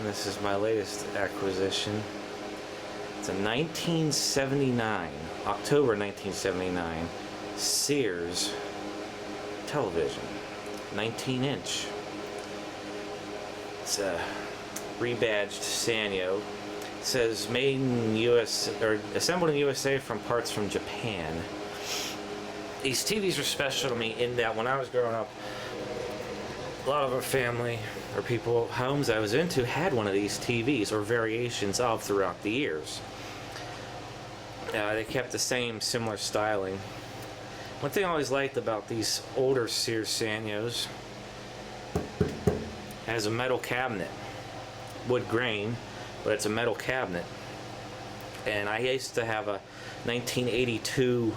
And this is my latest acquisition. It's a 1979, October 1979 Sears television, 19-inch. It's a rebadged Sanyo. It says made in US or assembled in USA from parts from Japan. These TVs are special to me in that when I was growing up, a lot of our family or people, homes I was into had one of these TVs or variations of throughout the years. They kept the same similar styling. One thing I always liked about these older Sears Sanyos has a metal cabinet, wood grain, but it's a metal cabinet. And I used to have a 1982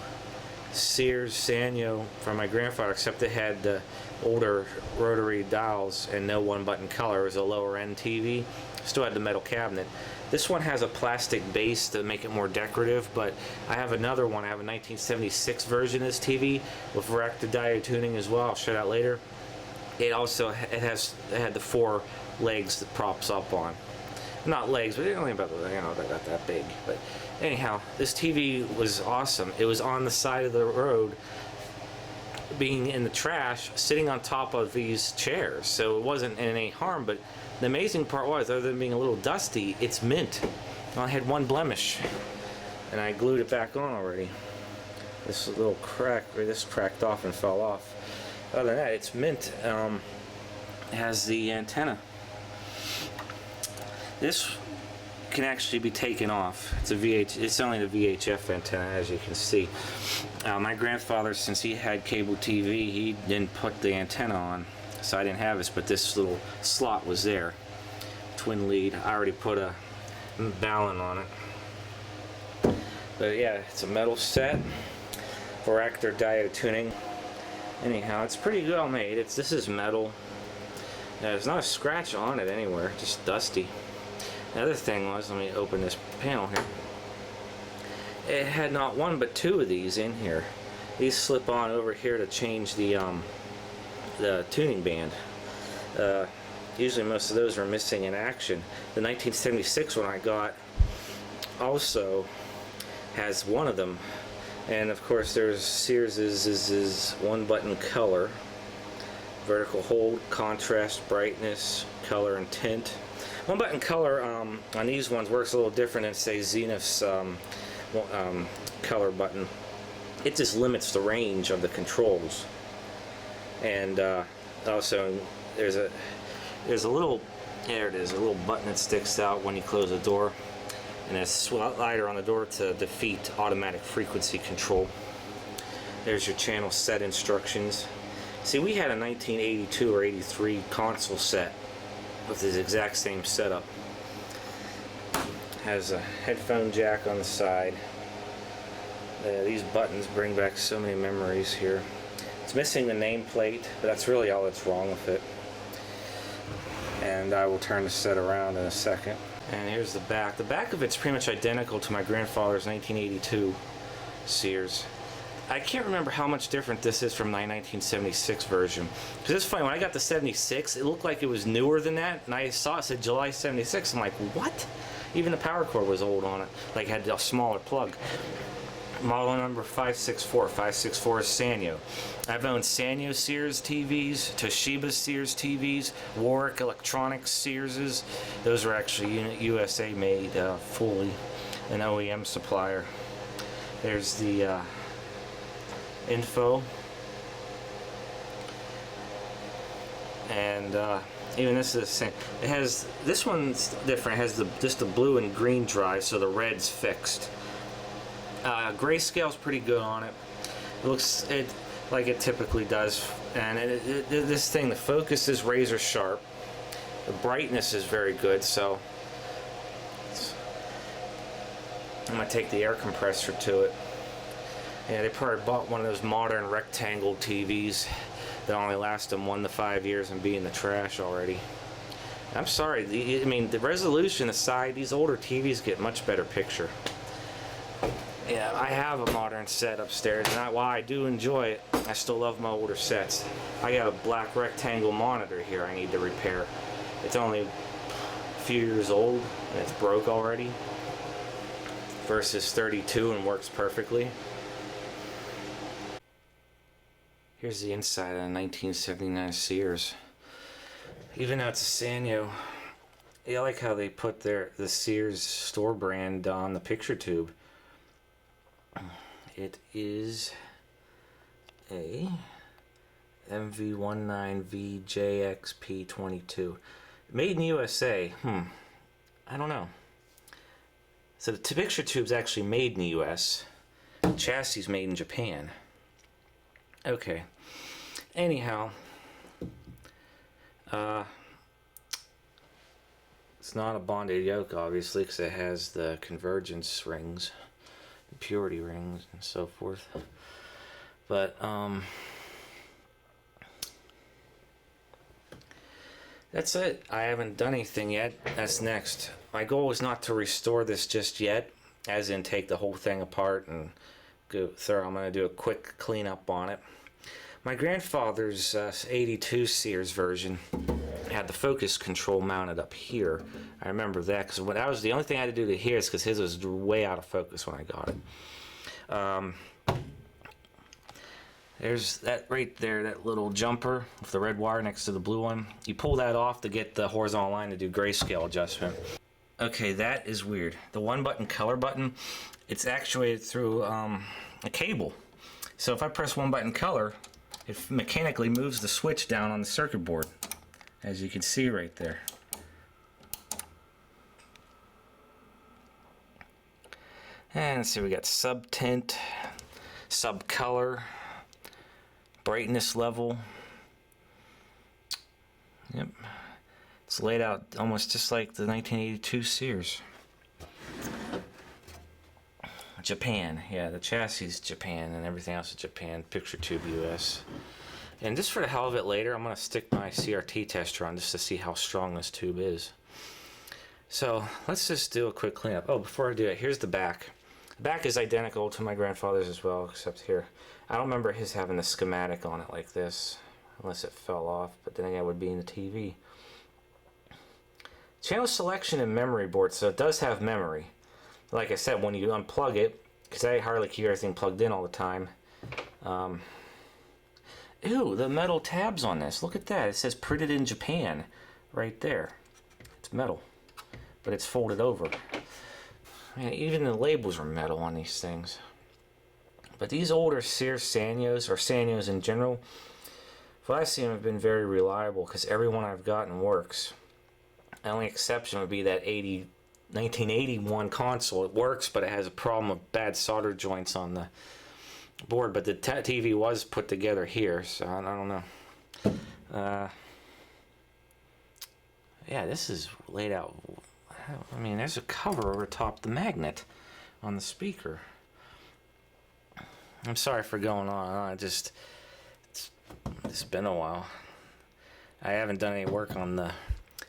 Sears Sanyo from my grandfather, except it had the older rotary dials and no one button color. It was a lower end TV. Still had the metal cabinet. This one has a plastic base to make it more decorative, but I have another one. I have a 1976 version of this TV with reactive diode tuning as well. I'll show that later. It also had the 4 legs that props up on. Not legs, but they're only about, they're not that big. But anyhow, this TV was awesome. It was on the side of the road, being in the trash, sitting on top of these chairs, so it wasn't in any harm. But the amazing part was, other than being a little dusty, it's mint. I had one blemish, and I glued it back on already. This little crack, or this cracked off and fell off. Other than that, it's mint. It has the antenna. This can actually be taken off. It's a it's only the VHF antenna, as you can see. My grandfather, since he had cable TV, he didn't put the antenna on, so I didn't have this, but this little slot was there. Twin lead. I already put a balun on it. But yeah, it's a metal set for reactor diode tuning. Anyhow, it's pretty well made. This is metal. There's not a scratch on it anywhere, just dusty. The other thing was, let me open this panel here. It had not one but 2 of these in here. These slip on over here to change the tuning band. Usually most of those are missing in action. The 1976 one I got also has one of them. And of course there's Sears's is 1-button color, vertical hold, contrast, brightness, color, and tint. 1-button color on these ones works a little different than, say, Zenith's color button. It just limits the range of the controls. And also there's a little, there it is, a little button that sticks out when you close the door, and a slider on the door to defeat automatic frequency control. There's your channel set instructions. See, we had a 1982 or 83 console set with this exact same setup. Has a headphone jack on the side. These buttons bring back so many memories here. It's missing the nameplate, but that's really all that's wrong with it. And I will turn the set around in a second. And here's the back. The back of it's pretty much identical to my grandfather's 1982 Sears. I can't remember how much different this is from my 1976 version. Because it's funny, when I got the 76, it looked like it was newer than that, and I saw it said July 76. I'm like, what? Even the power cord was old on it, like had a smaller plug. Model number 564. 564 is Sanyo. I've owned Sanyo Sears TVs, Toshiba Sears TVs, Warwick Electronics Searses. Those are actually USA made, fully an OEM supplier. There's the info, and even this is the same. It has, this one's different. It has just the blue and green drive, so the red's fixed. Grayscale's pretty good on it. It looks like it typically does, and this thing, the focus is razor sharp. The brightness is very good, so I'm gonna take the air compressor to it. Yeah, they probably bought one of those modern rectangle TVs that only last them 1 to 5 years and be in the trash already. I'm sorry, I mean, the resolution aside, these older TVs get much better picture. Yeah, I have a modern set upstairs, and while I do enjoy it, I still love my older sets. I got a black rectangle monitor here I need to repair. It's only few years old and it's broke already versus 32 and works perfectly. Here's the inside of a 1979 Sears. Even though it's a Sanyo, I like how they put the Sears store brand on the picture tube. It is a MV19VJXP22. Made in USA. I don't know. So the picture tube's actually made in the US. The chassis is made in Japan. Okay. Anyhow, it's not a bonded yoke, obviously, because it has the convergence rings, purity rings, and so forth. But that's it. I haven't done anything yet. That's next. My goal is not to restore this just yet, as in take the whole thing apart and go thorough. I'm going to do a quick cleanup on it. My grandfather's 82 Sears version had the focus control mounted up here. I remember that because that was the only thing I had to do to his, because his was way out of focus when I got it. There's that right there, that little jumper with the red wire next to the blue one. You pull that off to get the horizontal line to do grayscale adjustment. Okay, that is weird. The one button color button, it's actuated through a cable. So if I press one button color, it mechanically moves the switch down on the circuit board, as you can see right there. And let's see, we got sub tint, sub color, brightness level. Yep, it's laid out almost just like the 1982 Sears. Japan, yeah, the chassis is Japan and everything else is Japan. Picture tube US. And just for the hell of it later, I'm going to stick my CRT tester on just to see how strong this tube is. So let's just do a quick cleanup. Oh, before I do it, here's the back. The back is identical to my grandfather's as well, except here. I don't remember his having a schematic on it like this, unless it fell off, but then again it would be in the TV. Channel selection and memory board, so it does have memory. Like I said, when you unplug it, because I hardly keep everything plugged in all the time. Ew, the metal tabs on this. Look at that. It says printed in Japan right there. It's metal, but it's folded over. Man, even the labels are metal on these things. But these older Sears Sanyos, or Sanyos in general, what I've seen have been very reliable because every one I've gotten works. The only exception would be that 1981 console. It works, but it has a problem of bad solder joints on the board. But the TV was put together here, so I don't know. Yeah, this is laid out. I mean, there's a cover over top the magnet on the speaker. I'm sorry for going on. It's been a while. I haven't done any work on the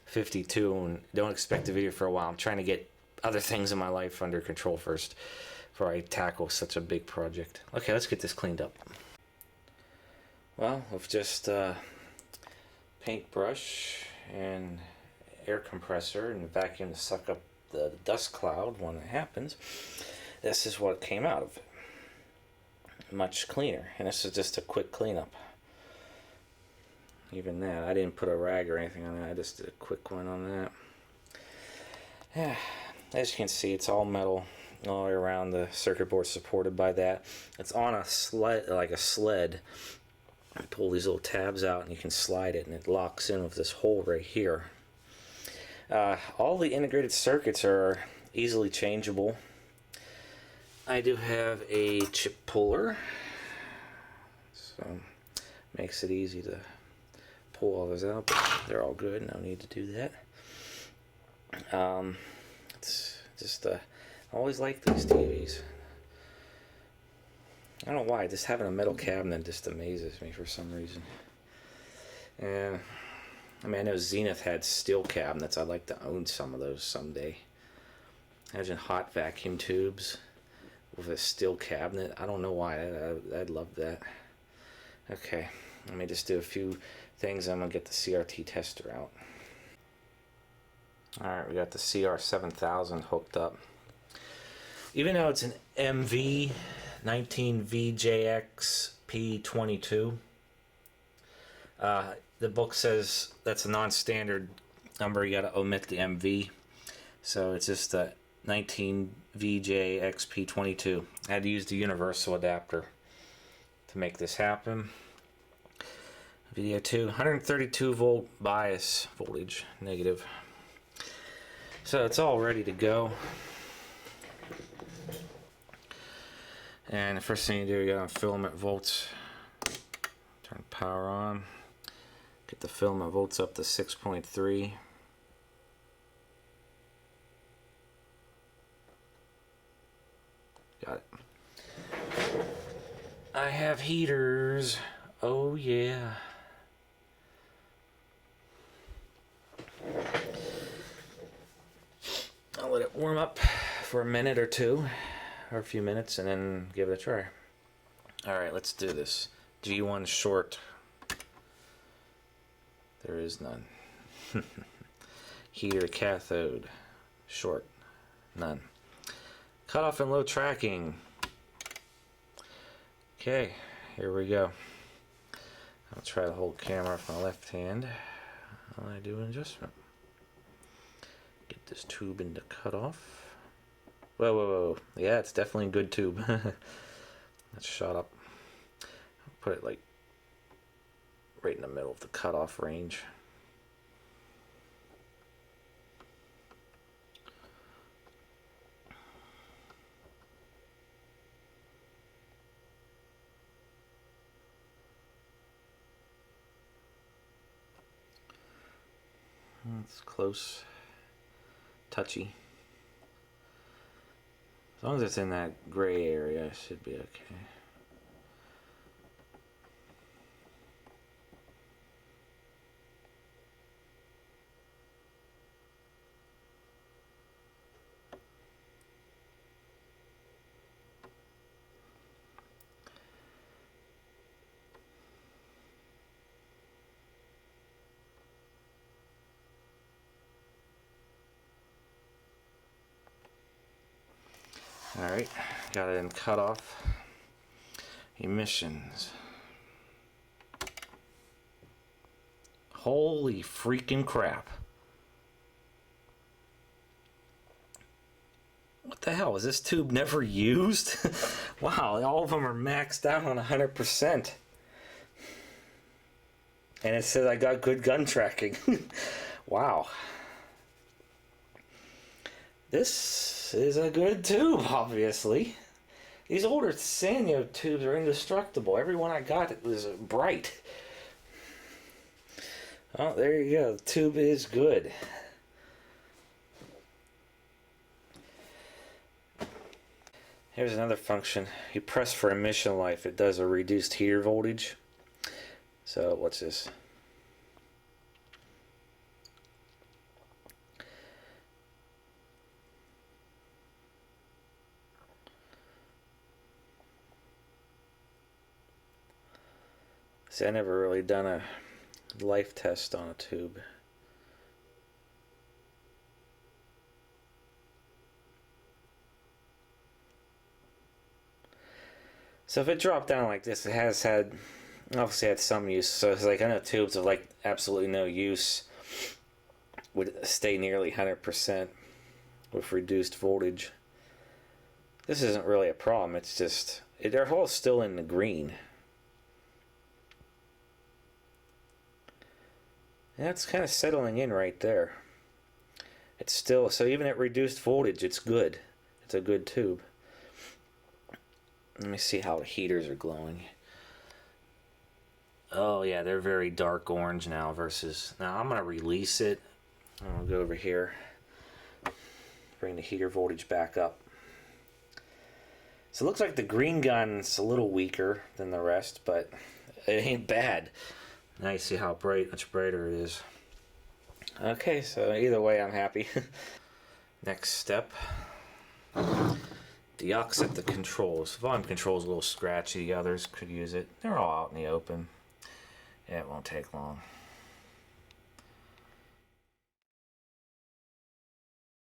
52 and don't expect a video for a while. I'm trying to get other things in my life under control first before I tackle such a big project. Okay, let's get this cleaned up. Well, with just paintbrush and air compressor and vacuum to suck up the dust cloud when it happens, this is what came out of it. Much cleaner, and this is just a quick cleanup. Even that, I didn't put a rag or anything on that, I just did a quick one on that. Yeah, as you can see, it's all metal all the way around. The circuit board supported by that. It's on a sled, like a sled. You pull these little tabs out and you can slide it, and it locks in with this hole right here. All the integrated circuits are easily changeable. I do have a chip puller, so makes it easy to pull all those out, but they're all good, no need to do that. It's just I always like these TVs. I don't know why, just having a metal cabinet just amazes me for some reason. And I mean, I know Zenith had steel cabinets. I'd like to own some of those someday. Imagine hot vacuum tubes with a steel cabinet. I don't know why. I'd love that. Okay, let me just do a few things. I'm gonna get the CRT tester out. Alright, we got the CR7000 hooked up. Even though it's an MV 19VJX P22, the book says that's a non-standard number. You got to omit the MV, so it's just a 19VJX P22. I had to use the universal adapter to make this happen. Video 2, 132 volt bias voltage, negative. So it's all ready to go. And the first thing you do, you go on filament volts. Turn power on. Get the filament volts up to 6.3. Got it. I have heaters. Oh yeah. I'll let it warm up for a minute or two, or a few minutes, and then give it a try. Alright, let's do this. G1 short. There is none. Heater cathode. Short. None. Cutoff and low tracking. Okay, here we go. I'll try to hold camera with my left hand while I do an adjustment. Get this tube into cutoff. Whoa, whoa, whoa. Yeah, it's definitely a good tube. Let's shut up. I'll put it like right in the middle of the cutoff range. It's close. Touchy. As long as it's in that gray area, it should be okay. Alright, got it in cutoff. Emissions. Holy freaking crap. What the hell? Is this tube never used? Wow, all of them are maxed out on 100%. And it says I got good gun tracking. Wow. This is a good tube, obviously. These older Sanyo tubes are indestructible. Every one I got was bright. Oh, there you go. The tube is good. Here's another function. You press for emission life. It does a reduced heater voltage. So, what's this? See, I never really done a life test on a tube. So if it dropped down like this, it has had, obviously had some use. So it's like, I know tubes of like absolutely no use would stay nearly 100% with reduced voltage. This isn't really a problem. It's just, they're all still in the green. That's kind of settling in right there. It's still, so even at reduced voltage, it's good. It's a good tube. Let me see how the heaters are glowing. Oh yeah, they're very dark orange now versus, now I'm going to release it. I'll go over here. Bring the heater voltage back up. So it looks like the green gun's a little weaker than the rest, but it ain't bad. Now you see how bright, much brighter it is. Okay, so either way I'm happy. Next step. Deoxit the controls. Volume control's a little scratchy, the others could use it. They're all out in the open. Yeah, it won't take long.